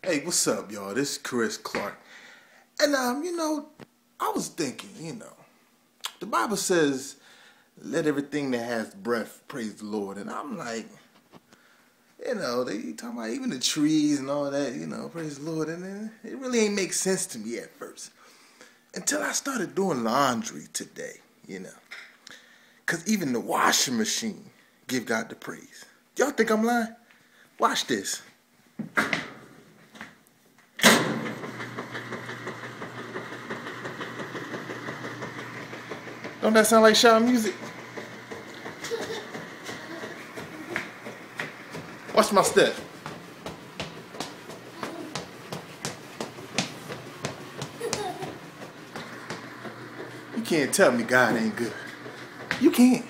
Hey, what's up, y'all? This is Chris Clark. And, I was thinking, the Bible says, let everything that has breath praise the Lord. And I'm like, they talking about even the trees and all that, praise the Lord. And then it really ain't make sense to me at first. Until I started doing laundry today, Because even the washing machine give God the praise. Y'all think I'm lying? Watch this. Don't that sound like shower music? Watch my step. You can't tell me God ain't good. You can't.